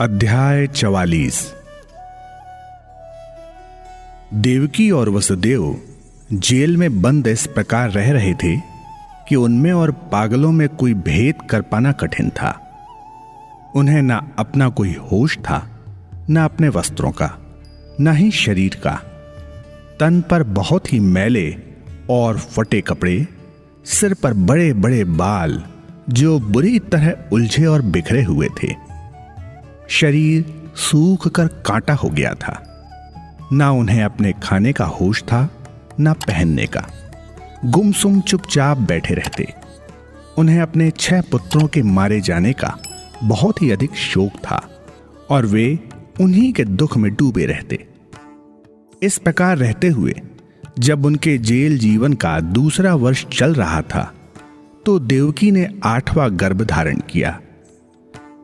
अध्याय 44। देवकी और वसुदेव जेल में बंद इस प्रकार रह रहे थे कि उनमें और पागलों में कोई भेद कर पाना कठिन था। उन्हें ना अपना कोई होश था, ना अपने वस्त्रों का, ना ही शरीर का। तन पर बहुत ही मैले और फटे कपड़े, सिर पर बड़े बड़े बाल जो बुरी तरह उलझे और बिखरे हुए थे। शरीर सूख कर कांटा हो गया था। ना उन्हें अपने खाने का होश था, ना पहनने का। गुमसुम चुपचाप बैठे रहते। उन्हें अपने 6 पुत्रों के मारे जाने का बहुत ही अधिक शोक था और वे उन्हीं के दुख में डूबे रहते। इस प्रकार रहते हुए जब उनके जेल जीवन का दूसरा वर्ष चल रहा था तो देवकी ने 8वां गर्भ धारण किया।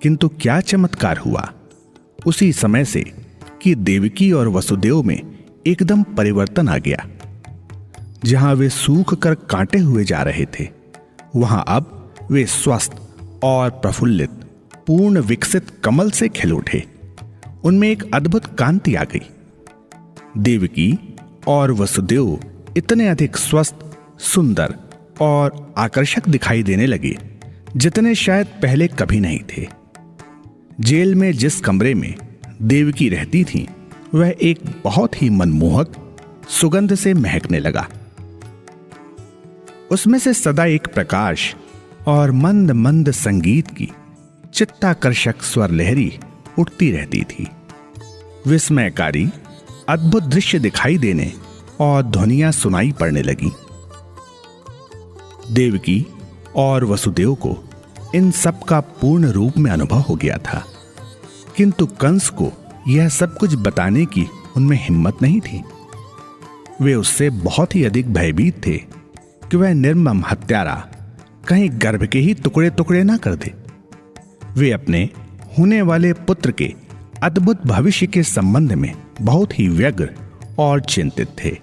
किंतु क्या चमत्कार हुआ उसी समय से कि देवकी और वसुदेव में एकदम परिवर्तन आ गया। जहां वे सूख कर कांटे हुए जा रहे थे, वहां अब वे स्वस्थ और प्रफुल्लित, पूर्ण विकसित कमल से खिल उठे। उनमें एक अद्भुत कांति आ गई। देवकी और वसुदेव इतने अधिक स्वस्थ, सुंदर और आकर्षक दिखाई देने लगे जितने शायद पहले कभी नहीं थे। जेल में जिस कमरे में देवकी रहती थी वह एक बहुत ही मनमोहक सुगंध से महकने लगा। उसमें से सदा एक प्रकाश और मंद मंद संगीत की चित्ताकर्षक स्वर लहरी उठती रहती थी। विस्मयकारी अद्भुत दृश्य दिखाई देने और ध्वनियां सुनाई पड़ने लगी। देवकी और वसुदेव को इन सब का पूर्ण रूप में अनुभव हो गया था, किंतु कंस को यह सब कुछ बताने की उनमें हिम्मत नहीं थी। वे उससे बहुत ही अधिक भयभीत थे कि वह निर्मम हत्यारा कहीं गर्भ के ही टुकड़े टुकड़े ना कर दे। वे अपने होने वाले पुत्र के अद्भुत भविष्य के संबंध में बहुत ही व्यग्र और चिंतित थे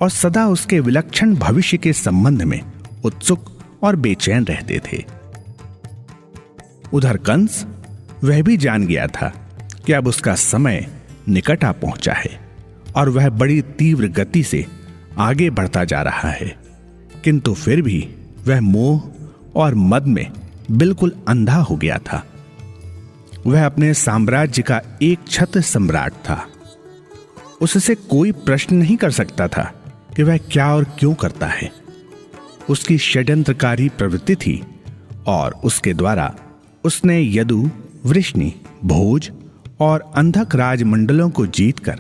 और सदा उसके विलक्षण भविष्य के संबंध में उत्सुक और बेचैन रहते थे। उधर कंस वह भी जान गया था कि अब उसका समय निकट आ पहुंचा है और वह बड़ी तीव्र गति से आगे बढ़ता जा रहा है, किंतु फिर भी वह मोह और मद में बिल्कुल अंधा हो गया था। वह अपने साम्राज्य का एक छत्र सम्राट था। उससे कोई प्रश्न नहीं कर सकता था कि वह क्या और क्यों करता है। उसकी षड्यंत्रकारी प्रवृत्ति थी और उसके द्वारा उसने यदु, वृष्णि, भोज और अंधक राजमंडलों को जीतकर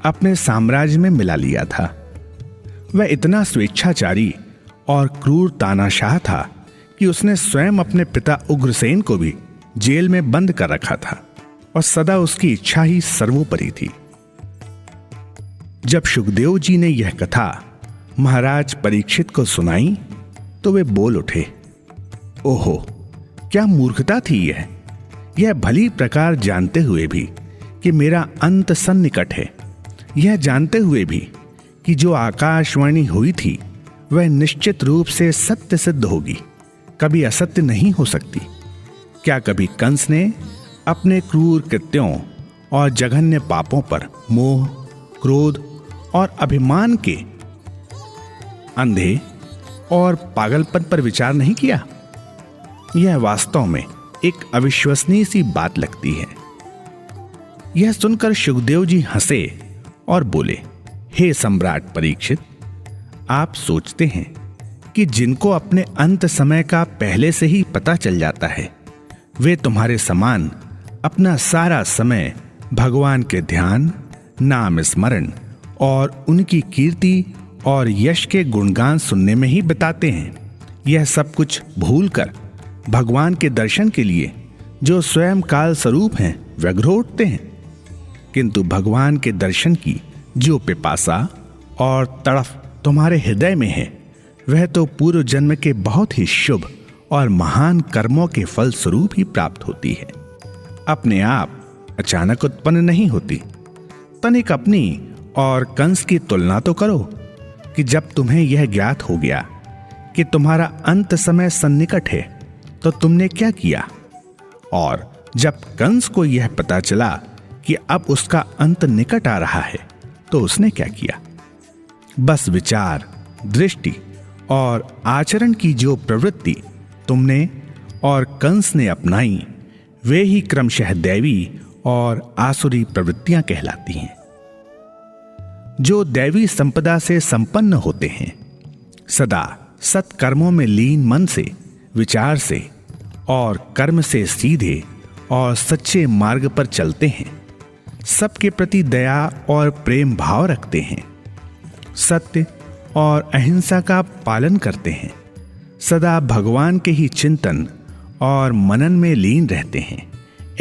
अपने साम्राज्य में मिला लिया था। वह इतना स्वेच्छाचारी और क्रूर तानाशाह था कि उसने स्वयं अपने पिता उग्रसेन को भी जेल में बंद कर रखा था और सदा उसकी इच्छा ही सर्वोपरि थी। जब शुकदेव जी ने यह कथा महाराज परीक्षित को सुनाई तो वे बोल उठे, ओहो, क्या मूर्खता थी यह भली प्रकार जानते हुए भी कि मेरा अंत सन्निकट है, यह जानते हुए भी कि जो आकाशवाणी हुई थी वह निश्चित रूप से सत्य सिद्ध होगी, कभी असत्य नहीं हो सकती। क्या कभी कंस ने अपने क्रूर कृत्यों और जघन्य पापों पर मोह, क्रोध और अभिमान के अंधे और पागलपन पर विचार नहीं किया? यह वास्तव में एक अविश्वसनीय सी बात लगती है। यह सुनकर शुकदेव जी हंसे और बोले, हे सम्राट परीक्षित, आप सोचते हैं कि जिनको अपने अंत समय का पहले से ही पता चल जाता है वे तुम्हारे समान अपना सारा समय भगवान के ध्यान, नाम स्मरण और उनकी कीर्ति और यश के गुणगान सुनने में ही बिताते हैं। यह सब कुछ भूलकर भगवान के दर्शन के लिए जो स्वयं काल स्वरूप हैं व्यग्र उठते हैं। किंतु भगवान के दर्शन की जो पिपासा और तड़फ तुम्हारे हृदय में है वह तो पूर्व जन्म के बहुत ही शुभ और महान कर्मों के फल स्वरूप ही प्राप्त होती है, अपने आप अचानक उत्पन्न नहीं होती। तनिक अपनी और कंस की तुलना तो करो कि जब तुम्हें यह ज्ञात हो गया कि तुम्हारा अंत समय सन्निकट है तो तुमने क्या किया और जब कंस को यह पता चला कि अब उसका अंत निकट आ रहा है तो उसने क्या किया? बस विचार, दृष्टि और आचरण की जो प्रवृत्ति तुमने और कंस ने अपनाई वे ही क्रमशः दैवी और आसुरी प्रवृत्तियां कहलाती हैं। जो दैवी संपदा से संपन्न होते हैं, सदा सत्कर्मों में लीन मन से, विचार से और कर्म से सीधे और सच्चे मार्ग पर चलते हैं, सबके प्रति दया और प्रेम भाव रखते हैं, सत्य और अहिंसा का पालन करते हैं, सदा भगवान के ही चिंतन और मनन में लीन रहते हैं,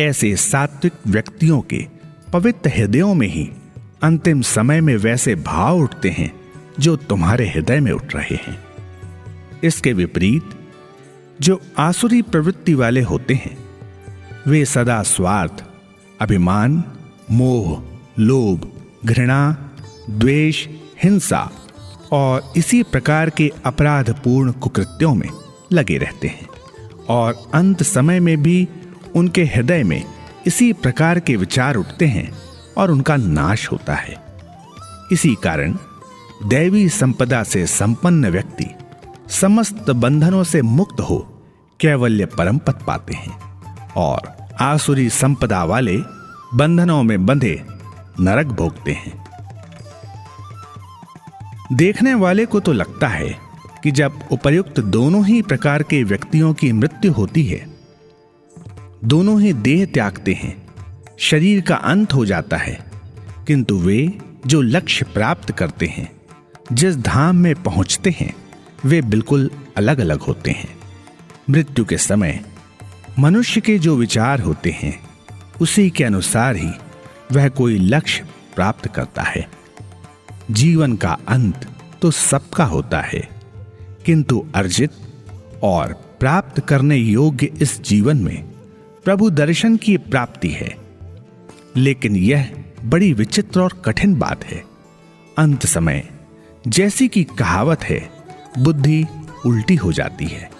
ऐसे सात्विक व्यक्तियों के पवित्र हृदयों में ही अंतिम समय में वैसे भाव उठते हैं जो तुम्हारे हृदय में उठ रहे हैं। इसके विपरीत जो आसुरी प्रवृत्ति वाले होते हैं वे सदा स्वार्थ, अभिमान, मोह, लोभ, घृणा, द्वेष, हिंसा और इसी प्रकार के अपराधपूर्ण कुकृत्यों में लगे रहते हैं और अंत समय में भी उनके हृदय में इसी प्रकार के विचार उठते हैं और उनका नाश होता है। इसी कारण दैवी संपदा से संपन्न व्यक्ति समस्त बंधनों से मुक्त हो कैवल्य परम पद पाते हैं और आसुरी संपदा वाले बंधनों में बंधे नरक भोगते हैं। देखने वाले को तो लगता है कि जब उपर्युक्त दोनों ही प्रकार के व्यक्तियों की मृत्यु होती है, दोनों ही देह त्यागते हैं, शरीर का अंत हो जाता है, किंतु वे जो लक्ष्य प्राप्त करते हैं, जिस धाम में पहुंचते हैं, वे बिल्कुल अलग अलग होते हैं। मृत्यु के समय मनुष्य के जो विचार होते हैं उसी के अनुसार ही वह कोई लक्ष्य प्राप्त करता है। जीवन का अंत तो सबका होता है, किंतु अर्जित और प्राप्त करने योग्य इस जीवन में प्रभु दर्शन की प्राप्ति है। लेकिन यह बड़ी विचित्र और कठिन बात है। अंत समय जैसी कि कहावत है, बुद्धि उल्टी हो जाती है,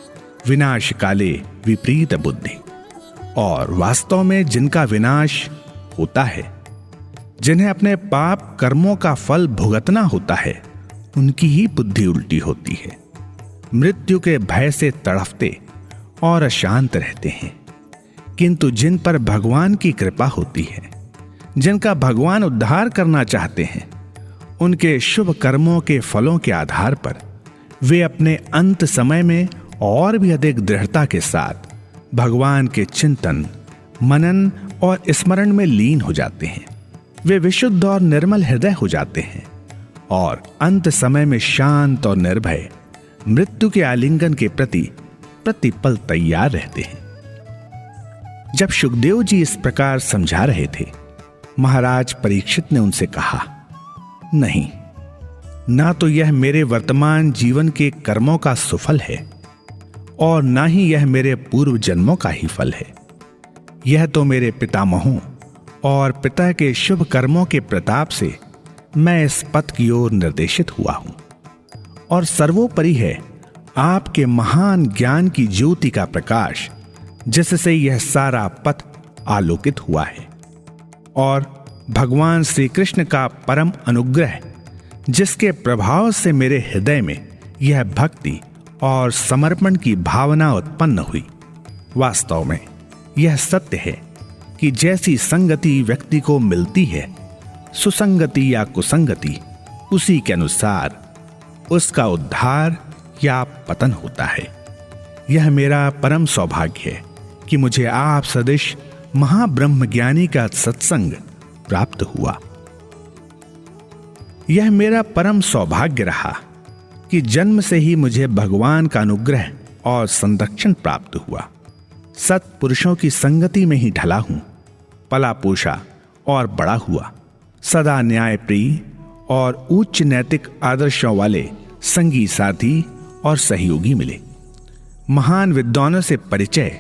विनाश काले विपरीत बुद्धि। और वास्तव में जिनका विनाश होता है, जिन्हें अपने पाप कर्मों का फल भुगतना होता है, उनकी ही बुद्धि उल्टी होती है। मृत्यु के भय से तड़फते और अशांत रहते हैं, किंतु जिन पर भगवान की कृपा होती है, जिनका भगवान उद्धार करना चाहते हैं, उनके शुभ कर्मों के फलों के आधार पर वे अपने अंत समय में और भी अधिक दृढ़ता के साथ भगवान के चिंतन, मनन और स्मरण में लीन हो जाते हैं। वे विशुद्ध और निर्मल हृदय हो जाते हैं और अंत समय में शांत और निर्भय मृत्यु के आलिंगन के प्रति प्रतिपल तैयार रहते हैं। जब शुकदेव जी इस प्रकार समझा रहे थे, महाराज परीक्षित ने उनसे कहा, नहीं, ना तो यह मेरे वर्तमान जीवन के कर्मों का सुफल है और ना ही यह मेरे पूर्व जन्मों का ही फल है। यह तो मेरे पितामहों और पिता के शुभ कर्मों के प्रताप से मैं इस पथ की ओर निर्देशित हुआ हूं और सर्वोपरि है आपके महान ज्ञान की ज्योति का प्रकाश, जिससे यह सारा पथ आलोकित हुआ है, और भगवान श्री कृष्ण का परम अनुग्रह, जिसके प्रभाव से मेरे हृदय में यह भक्ति और समर्पण की भावना उत्पन्न हुई। वास्तव में यह सत्य है कि जैसी संगति व्यक्ति को मिलती है, सुसंगति या कुसंगति, उसी के अनुसार उसका उद्धार या पतन होता है। यह मेरा परम सौभाग्य है कि मुझे आप सदृश महाब्रह्मज्ञानी का सत्संग प्राप्त हुआ। यह मेरा परम सौभाग्य रहा कि जन्म से ही मुझे भगवान का अनुग्रह और संरक्षण प्राप्त हुआ। सत्पुरुषों की संगति में ही ढला हूं, पला पोषा और बड़ा हुआ। सदा न्यायप्रिय और उच्च नैतिक आदर्शों वाले संगी साथी और सहयोगी मिले। महान विद्वानों से परिचय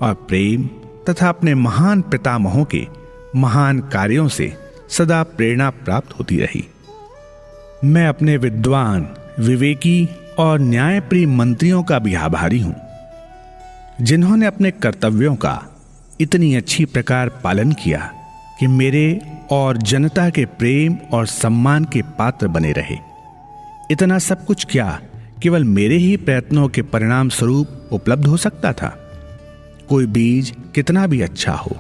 और प्रेम तथा अपने महान पितामहों के महान कार्यों से सदा प्रेरणा प्राप्त होती रही। मैं अपने विद्वान, विवेकी और न्यायप्रिय मंत्रियों का भी आभारी हूं, जिन्होंने अपने कर्तव्यों का इतनी अच्छी प्रकार पालन किया कि मेरे और जनता के प्रेम और सम्मान के पात्र बने रहे। इतना सब कुछ क्या केवल मेरे ही प्रयत्नों के परिणाम स्वरूप उपलब्ध हो सकता था? कोई बीज कितना भी अच्छा हो,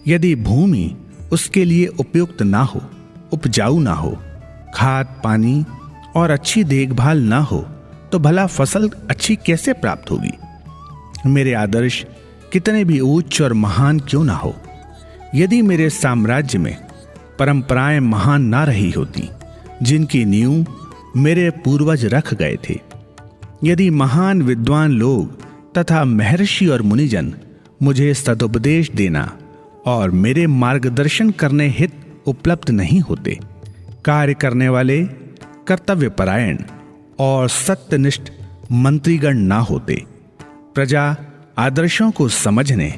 यदि भूमि उसके लिए उपयुक्त ना हो, उपजाऊ ना हो, खाद पानी और अच्छी देखभाल ना हो, तो भला फसल अच्छी कैसे प्राप्त होगी? मेरे आदर्श कितने भी उच्च और महान क्यों ना हो, यदि मेरे साम्राज्य में परंपराएं महान ना रही होती जिनकी नींव मेरे पूर्वज रख गए थे, यदि महान विद्वान लोग तथा महर्षि और मुनिजन मुझे सदुपदेश देना और मेरे मार्गदर्शन करने हित उपलब्ध नहीं होते, कार्य करने वाले कर्तव्यपरायण और सत्यनिष्ठ मंत्रीगण ना होते, प्रजा आदर्शों को समझने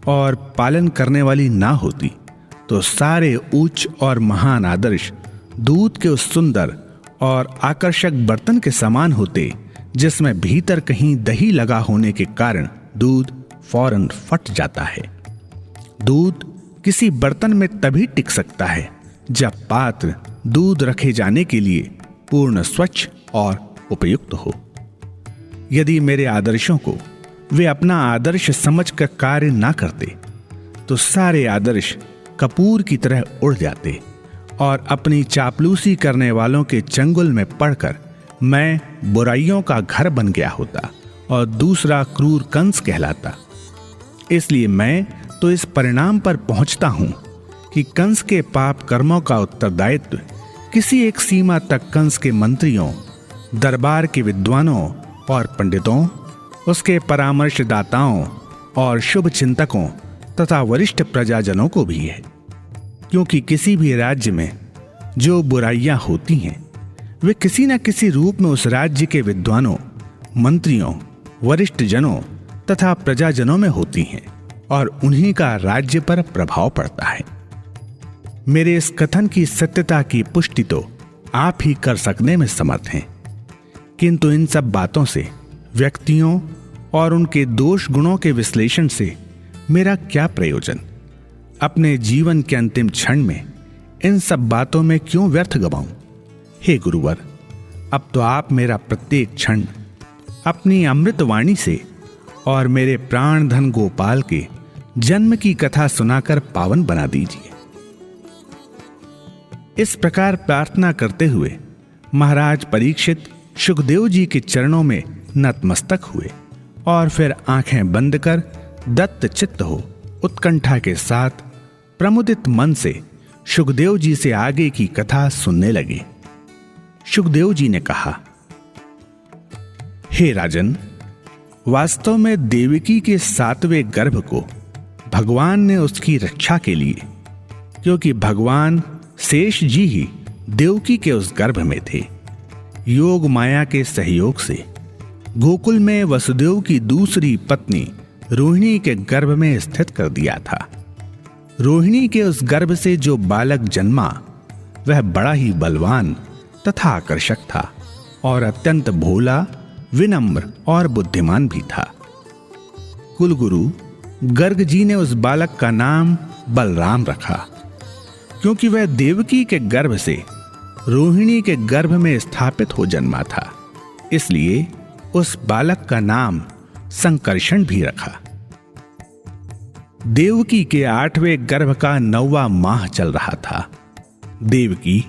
और पालन करने वाली ना होती, तो सारे उच्च और महान आदर्श दूध के उस सुंदर और आकर्षक बर्तन के समान होते जिसमें भीतर कहीं दही लगा होने के कारण दूध फौरन फट जाता है। दूध किसी बर्तन में तभी टिक सकता है जब पात्र दूध रखे जाने के लिए पूर्ण स्वच्छ और उपयुक्त हो। यदि मेरे आदर्शों को वे अपना आदर्श समझकर कार्य ना करते, तो सारे आदर्श कपूर की तरह उड़ जाते और अपनी चापलूसी करने वालों के चंगुल में पड़कर मैं बुराइयों का घर बन गया होता और दूसरा क्रूर कंस कहलाता। इसलिए मैं तो इस परिणाम पर पहुंचता हूं कि कंस के पाप कर्मों का उत्तरदायित्व किसी एक सीमा तक कंस के मंत्रियों, दरबार के विद्वानों और पंडितों, उसके परामर्शदाताओं और शुभ चिंतकों तथा वरिष्ठ प्रजाजनों को भी है। क्योंकि किसी भी राज्य में जो बुराइयां होती हैं, वे किसी न किसी रूप में उस राज्य के विद्वानों, मंत्रियों, वरिष्ठ जनों तथा प्रजाजनों में होती हैं और उन्हीं का राज्य पर प्रभाव पड़ता है। मेरे इस कथन की सत्यता की पुष्टि तो आप ही कर सकने में समर्थ हैं, किंतु इन सब बातों से, व्यक्तियों और उनके दोष गुणों के विश्लेषण से मेरा क्या प्रयोजन? अपने जीवन के अंतिम क्षण में इन सब बातों में क्यों व्यर्थ गवाऊं? हे गुरुवर, अब तो आप मेरा प्रत्येक क्षण अपनी अमृत वाणी से और मेरे प्राण धन गोपाल के जन्म की कथा सुनाकर पावन बना दीजिए। इस प्रकार प्रार्थना करते हुए महाराज परीक्षित शुकदेव जी के चरणों में नतमस्तक हुए और फिर आंखें बंद कर दत्त चित्त हो उत्कंठा के साथ प्रमुदित मन से शुकदेव जी से आगे की कथा सुनने लगे। शुकदेव जी ने कहा, हे राजन, वास्तव में देवकी के 7वें गर्भ को भगवान ने उसकी रक्षा के लिए, क्योंकि भगवान शेष जी ही देवकी के उस गर्भ में थे, योग माया के सहयोग से गोकुल में वसुदेव की दूसरी पत्नी रोहिणी के गर्भ में स्थित कर दिया था। रोहिणी के उस गर्भ से जो बालक जन्मा वह बड़ा ही बलवान तथा आकर्षक था और अत्यंत भोला, विनम्र और बुद्धिमान भी था। कुलगुरु गर्ग जी ने उस बालक का नाम बलराम रखा, क्योंकि वह देवकी के गर्भ से रोहिणी के गर्भ में स्थापित हो जन्मा था। इसलिए उस बालक का नाम संकर्षण भी रखा। देवकी के 8वें गर्भ का 9वां माह चल रहा था। देवकी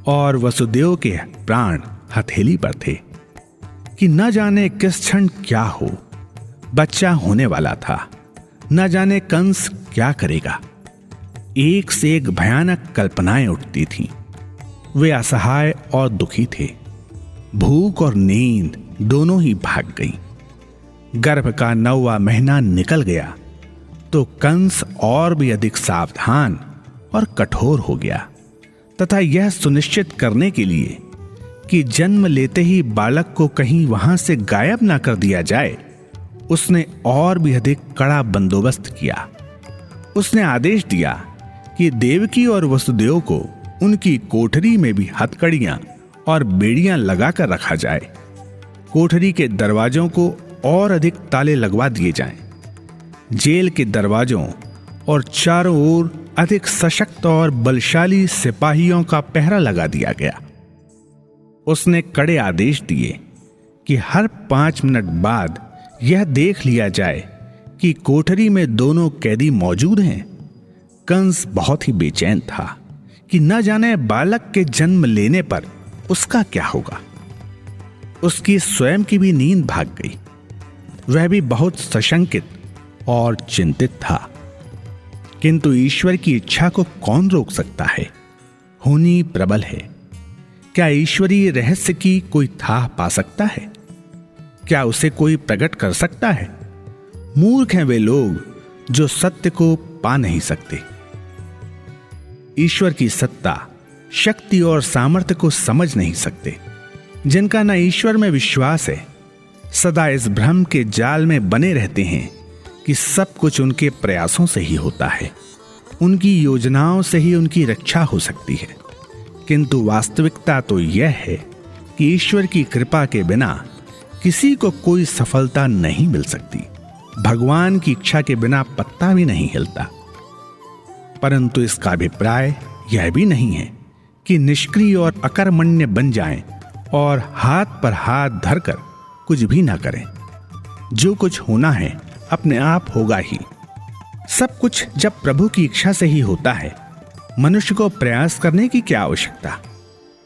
और वसुदेव के प्राण हथेली पर थे कि न जाने किस क्षण क्या हो। बच्चा होने वाला था, न जाने कंस क्या करेगा। एक से एक भयानक कल्पनाएं उठती थीं। वे असहाय और दुखी थे। भूख और नींद दोनों ही भाग गई। गर्भ का 9वां महीना निकल गया तो कंस और भी अधिक सावधान और कठोर हो गया तथा यह सुनिश्चित करने के लिए कि जन्म लेते ही बालक को कहीं वहां से गायब ना कर दिया जाए, उसने और भी अधिक कड़ा बंदोबस्त किया। उसने आदेश दिया कि देवकी और वसुदेव को उनकी कोठरी में भी हथकड़ियां और बेड़ियां लगाकर रखा जाए। कोठरी के दरवाजों को और अधिक ताले लगवा दिए जाएं। जेल के दरवाजों और चारों ओर अधिक सशक्त और बलशाली सिपाहियों का पहरा लगा दिया गया। उसने कड़े आदेश दिए कि हर 5 मिनट बाद यह देख लिया जाए कि कोठरी में दोनों कैदी मौजूद हैं। कंस बहुत ही बेचैन था कि न जाने बालक के जन्म लेने पर उसका क्या होगा। उसकी स्वयं की भी नींद भाग गई। वह भी बहुत सशंकित और चिंतित था। किंतु ईश्वर की इच्छा को कौन रोक सकता है? होनी प्रबल है। क्या ईश्वरीय रहस्य की कोई थाह पा सकता है? क्या उसे कोई प्रकट कर सकता है? मूर्ख हैं वे लोग जो सत्य को पा नहीं सकते। ईश्वर की सत्ता, शक्ति और सामर्थ्य को समझ नहीं सकते। जिनका न ईश्वर में विश्वास है, सदा इस भ्रम के जाल में बने रहते हैं कि सब कुछ उनके प्रयासों से ही होता है, उनकी योजनाओं से ही उनकी रक्षा हो सकती है। किंतु वास्तविकता तो यह है कि ईश्वर की कृपा के बिना किसी को कोई सफलता नहीं मिल सकती। भगवान की इच्छा के बिना पत्ता भी नहीं हिलता। परंतु इसका अभिप्राय यह भी नहीं है कि निष्क्रिय और अकर्मण्य बन जाएं और हाथ पर हाथ धरकर कुछ भी ना करें। जो कुछ होना है अपने आप होगा ही। सब कुछ जब प्रभु की इच्छा से ही होता है, मनुष्य को प्रयास करने की क्या आवश्यकता?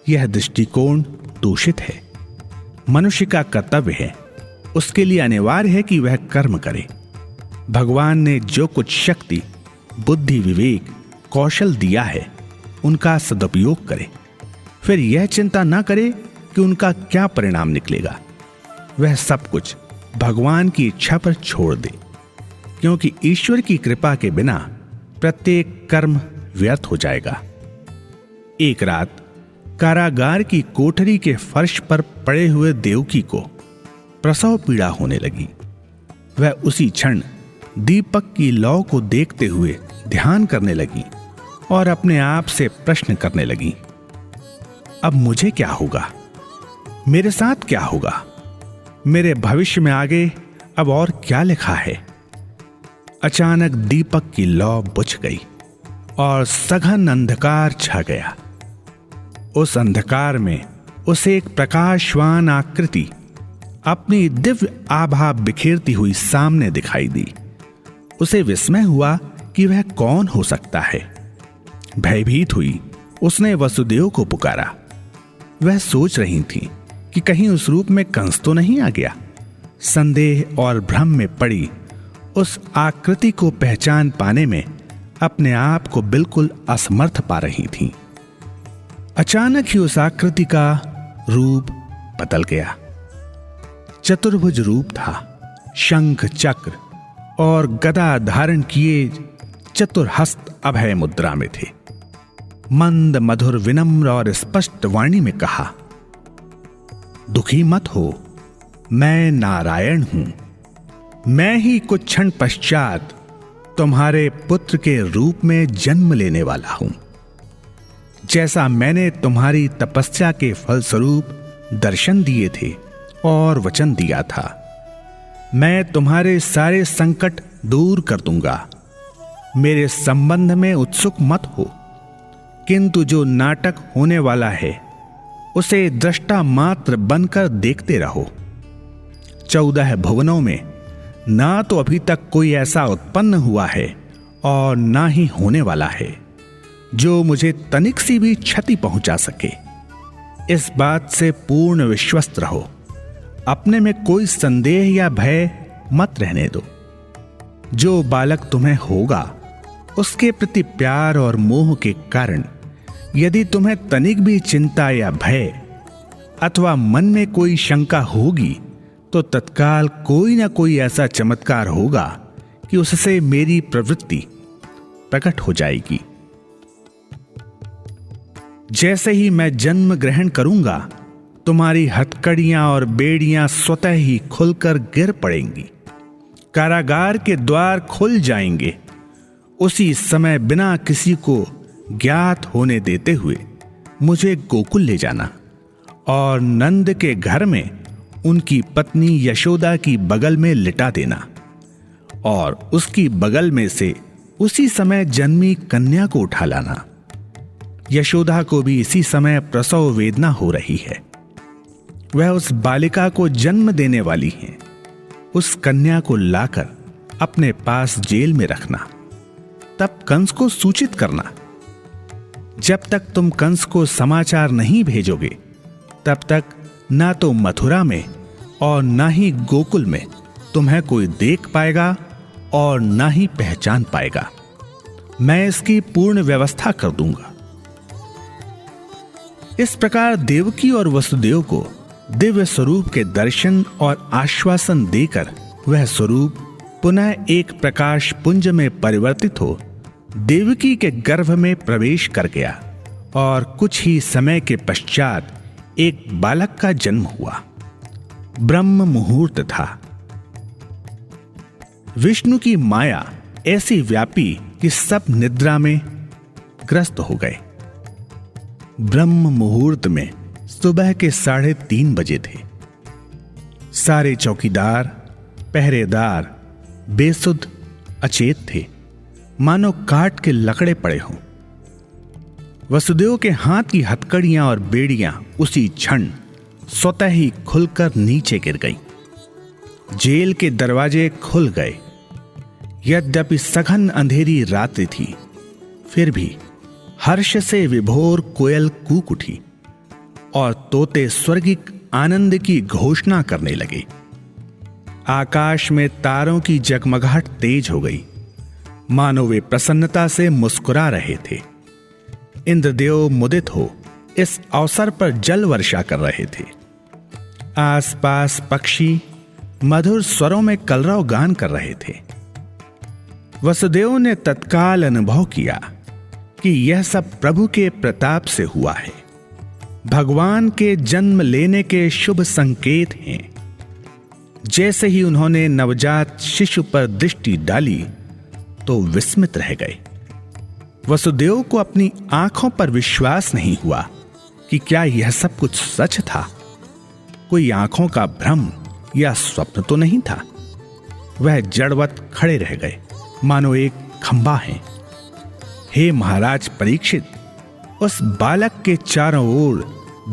यह दृष्टिकोण दूषित है। मनुष्य का कर्तव्य है, उसके लिए अनिवार्य है कि वह कर्म करे। भगवान ने जो कुछ शक्ति, बुद्धि, विवेक, कौशल दिया है, उनका सदुपयोग करे। फिर यह चिंता ना करे कि उनका क्या परिणाम निकलेगा। वह सब कुछ भगवान की इच्छा पर छोड़ दे, क्योंकि ईश्वर की कृपा के बिना प्रत्येक कर्म व्यर्थ हो जाएगा। एक रात कारागार की कोठरी के फर्श पर पड़े हुए देवकी को प्रसव पीड़ा होने लगी। वह उसी क्षण दीपक की लौ को देखते हुए ध्यान करने लगी और अपने आप से प्रश्न करने लगी, अब मुझे क्या होगा? मेरे साथ क्या होगा? मेरे भविष्य में आगे अब और क्या लिखा है? अचानक दीपक की लौ बुझ गई और सघन अंधकार छा गया। उस अंधकार में उसे एक प्रकाशवान आकृति अपनी दिव्य आभा बिखेरती हुई सामने दिखाई दी। उसे विस्मय हुआ कि वह कौन हो सकता है। भयभीत हुई उसने वसुदेव को पुकारा। वह सोच रही थी कि कहीं उस रूप में कंस तो नहीं आ गया। संदेह और भ्रम में पड़ी उस आकृति को पहचान पाने में अपने आप को बिल्कुल असमर्थ पा रही थी। अचानक ही उस आकृति का रूप बदल गया। चतुर्भुज रूप था। शंख, चक्र और गदा धारण किए चतुर्हस्त अभय मुद्रा में थे। मंद, मधुर, विनम्र और स्पष्ट वाणी में कहा, दुखी मत हो, मैं नारायण हूं। मैं ही कुछ क्षण पश्चात तुम्हारे पुत्र के रूप में जन्म लेने वाला हूं। जैसा मैंने तुम्हारी तपस्या के फलस्वरूप दर्शन दिए थे और वचन दिया था, मैं तुम्हारे सारे संकट दूर कर दूंगा। मेरे संबंध में उत्सुक मत हो, किंतु जो नाटक होने वाला है उसे दृष्टा मात्र बनकर देखते रहो। 14 भुवनों में ना तो अभी तक कोई ऐसा उत्पन्न हुआ है और ना ही होने वाला है जो मुझे तनिक सी भी क्षति पहुंचा सके। इस बात से पूर्ण विश्वस्त रहो। अपने में कोई संदेह या भय मत रहने दो। जो बालक तुम्हें होगा उसके प्रति प्यार और मोह के कारण यदि तुम्हें तनिक भी चिंता या भय अथवा मन में कोई शंका होगी तो तत्काल कोई ना कोई ऐसा चमत्कार होगा कि उससे मेरी प्रवृत्ति प्रकट हो जाएगी। जैसे ही मैं जन्म ग्रहण करूंगा, तुम्हारी हथकड़ियां और बेड़ियां स्वतः ही खुलकर गिर पड़ेंगी। कारागार के द्वार खुल जाएंगे। उसी समय बिना किसी को ज्ञात होने देते हुए मुझे गोकुल ले जाना और नंद के घर में उनकी पत्नी यशोदा की बगल में लिटा देना और उसकी बगल में से उसी समय जन्मी कन्या को उठा लाना। यशोदा को भी इसी समय प्रसव वेदना हो रही है। वह उस बालिका को जन्म देने वाली हैं। उस कन्या को लाकर अपने पास जेल में रखना, तब कंस को सूचित करना। जब तक तुम कंस को समाचार नहीं भेजोगे, तब तक ना तो मथुरा में और ना ही गोकुल में तुम्हें कोई देख पाएगा और ना ही पहचान पाएगा। मैं इसकी पूर्ण व्यवस्था कर दूंगा। इस प्रकार देवकी और वसुदेव को दिव्य स्वरूप के दर्शन और आश्वासन देकर वह स्वरूप पुनः एक प्रकाश पुंज में परिवर्तित हो देवकी के गर्भ में प्रवेश कर गया और कुछ ही समय के पश्चात एक बालक का जन्म हुआ। ब्रह्म मुहूर्त था। विष्णु की माया ऐसी व्यापी कि सब निद्रा में ग्रस्त हो गए। ब्रह्म मुहूर्त में सुबह के 3:30 बजे थे। सारे चौकीदार, पहरेदार बेसुध अचेत थे, मानो काट के लकड़े पड़े हों। वसुदेव के हाथ की हथकड़ियां और बेड़ियां उसी क्षण स्वतः ही खुलकर नीचे गिर गईं। जेल के दरवाजे खुल गए। यद्यपि सघन अंधेरी रात्रि थी, फिर भी हर्ष से विभोर कोयल कूक उठी और तोते स्वर्गिक आनंद की घोषणा करने लगे। आकाश में तारों की जगमगाहट तेज हो गई, मानो वे प्रसन्नता से मुस्कुरा रहे थे। इंद्रदेव मुदित हो इस अवसर पर जल वर्षा कर रहे थे। आसपास पक्षी मधुर स्वरों में कलरव गान कर रहे थे। वसुदेव ने तत्काल अनुभव किया कि यह सब प्रभु के प्रताप से हुआ है, भगवान के जन्म लेने के शुभ संकेत हैं। जैसे ही उन्होंने नवजात शिशु पर दृष्टि डाली तो विस्मित रह गए। वसुदेव को अपनी आंखों पर विश्वास नहीं हुआ कि क्या यह सब कुछ सच था। कोई आंखों का भ्रम या स्वप्न तो नहीं था। वह जड़वत खड़े रह गए, मानो एक खंभा है। हे महाराज परीक्षित, उस बालक के चारों ओर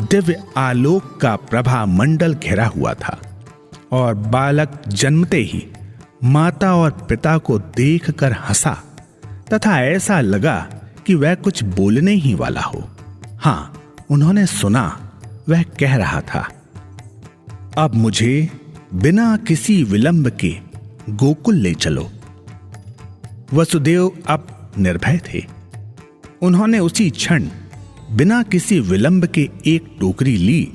दिव्य आलोक का प्रभा मंडल घिरा हुआ था और बालक जन्मते ही माता और पिता को देखकर हंसा तथा ऐसा लगा कि वह कुछ बोलने ही वाला हो। हां, उन्होंने सुना वह कह रहा था, अब मुझे बिना किसी विलंब के गोकुल ले चलो। वसुदेव अब निर्भय थे। उन्होंने उसी क्षण बिना किसी विलंब के एक टोकरी ली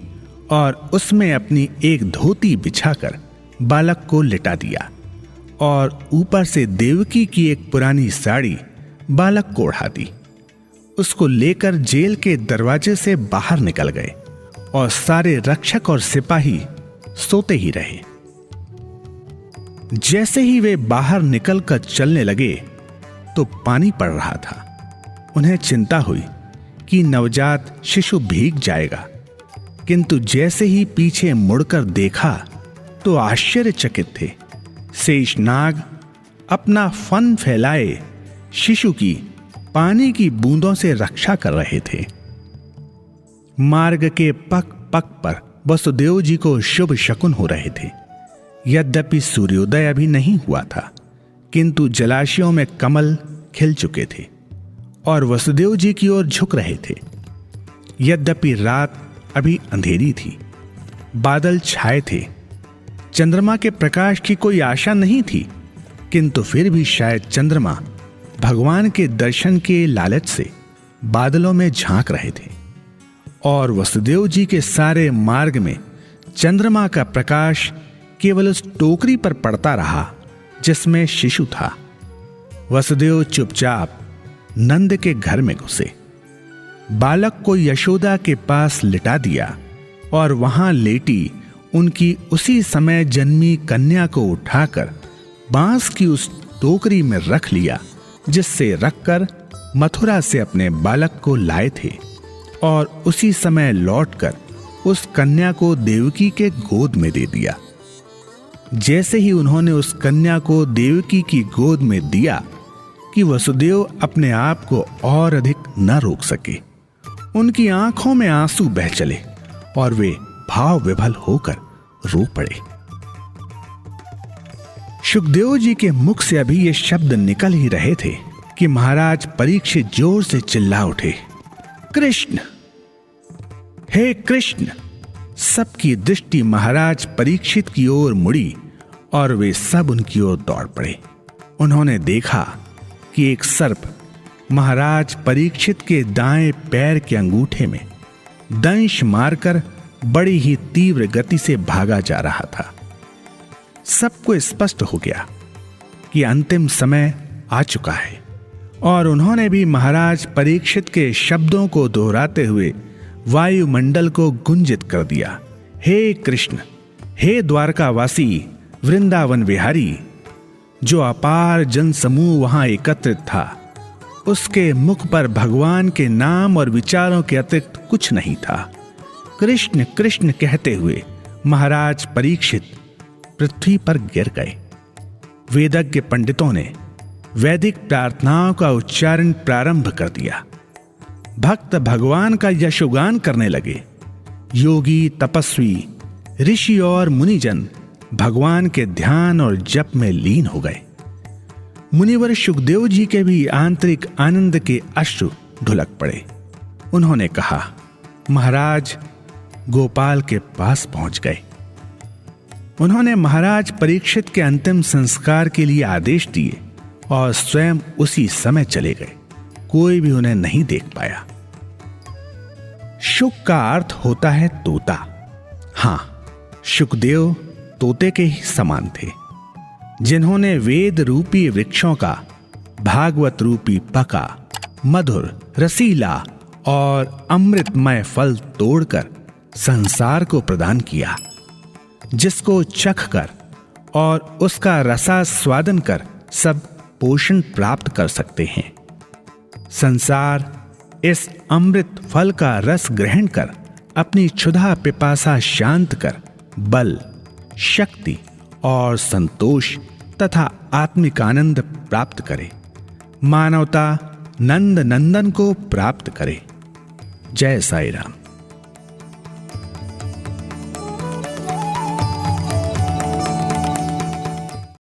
और उसमें अपनी एक धोती बिछाकर बालक को लिटा दिया और ऊपर से देवकी की एक पुरानी साड़ी बालक को ओढ़ा दी। उसको लेकर जेल के दरवाजे से बाहर निकल गए और सारे रक्षक और सिपाही सोते ही रहे। जैसे ही वे बाहर निकलकर चलने लगे तो पानी पड़ रहा था। उन्हें चिंता हुई कि नवजात शिशु भीग जाएगा, किंतु जैसे ही पीछे मुड़कर देखा तो आश्चर्यचकित थे। शेषनाग अपना फन फैलाए शिशु की पानी की बूंदों से रक्षा कर रहे थे। मार्ग के पग पग पर वसुदेव जी को शुभ शकुन हो रहे थे। यद्यपि सूर्योदय अभी नहीं हुआ था, किंतु जलाशयों में कमल खिल चुके थे और वसुदेव जी की ओर झुक रहे थे। यद्यपि रात अभी अंधेरी थी, बादल छाए थे, चंद्रमा के प्रकाश की कोई आशा नहीं थी, किंतु फिर भी शायद चंद्रमा भगवान के दर्शन के लालच से बादलों में झांक रहे थे और वसुदेव जी के सारे मार्ग में चंद्रमा का प्रकाश केवल उस टोकरी पर पड़ता रहा जिसमें शिशु था। वसुदेव चुपचाप नंद के घर में घुसे, बालक को यशोदा के पास लिटा दिया और वहां लेटी उनकी उसी समय जन्मी कन्या को उठाकर बांस की उस टोकरी में रख लिया जिससे रखकर मथुरा से अपने बालक को लाए थे और उसी समय लौटकर उस कन्या को देवकी के गोद में दे दिया। जैसे ही उन्होंने उस कन्या को देवकी की गोद में दिया कि वसुदेव अपने आप को और अधिक न रोक सके। उनकी आंखों में आंसू बह चले और वे भाव विभल होकर रो पड़े। शुकदेव जी के मुख से अभी ये शब्द निकल ही रहे थे कि महाराज परीक्षित जोर से चिल्ला उठे, कृष्ण, हे कृष्ण। सबकी दृष्टि महाराज परीक्षित की ओर मुड़ी और वे सब उनकी ओर दौड़ पड़े। उन्होंने देखा कि एक सर्प महाराज परीक्षित के दाएं पैर के अंगूठे में दंश मारकर बड़ी ही तीव्र गति से भागा जा रहा था। सबको स्पष्ट हो गया कि अंतिम समय आ चुका है और उन्होंने भी महाराज परीक्षित के शब्दों को दोहराते हुए वायुमंडल को गुंजित कर दिया, हे कृष्ण, हे द्वारकावासी वृंदावन विहारी। जो अपार जन समूह वहां एकत्रित था, उसके मुख पर भगवान के नाम और विचारों के अतिरिक्त कुछ नहीं था। कृष्ण कृष्ण कहते हुए महाराज परीक्षित पृथ्वी पर गिर गए। वेदज्ञ पंडितों ने वैदिक प्रार्थनाओं का उच्चारण प्रारंभ कर दिया। भक्त भगवान का यशोगान करने लगे। योगी, तपस्वी, ऋषि और मुनिजन भगवान के ध्यान और जप में लीन हो गए। मुनिवर शुकदेव जी के भी आंतरिक आनंद के अश्रु ढुलक पड़े। उन्होंने कहा, महाराज गोपाल के पास पहुंच गए। उन्होंने महाराज परीक्षित के अंतिम संस्कार के लिए आदेश दिए और स्वयं उसी समय चले गए। कोई भी उन्हें नहीं देख पाया। शुक का अर्थ होता है तोता। हां, शुकदेव तोते के ही समान थे, जिन्होंने वेद रूपी वृक्षों का भागवत रूपी पका, मधुर, रसीला और अमृतमय फल तोड़कर संसार को प्रदान किया, जिसको चख कर और उसका रसास्वादन कर सब पोषण प्राप्त कर सकते हैं। संसार इस अमृत फल का रस ग्रहण कर अपनी क्षुधा पिपासा शांत कर बल, शक्ति और संतोष तथा आत्मिक आनंद प्राप्त करे, मानवता नंद नंदन को प्राप्त करे। जय साई राम।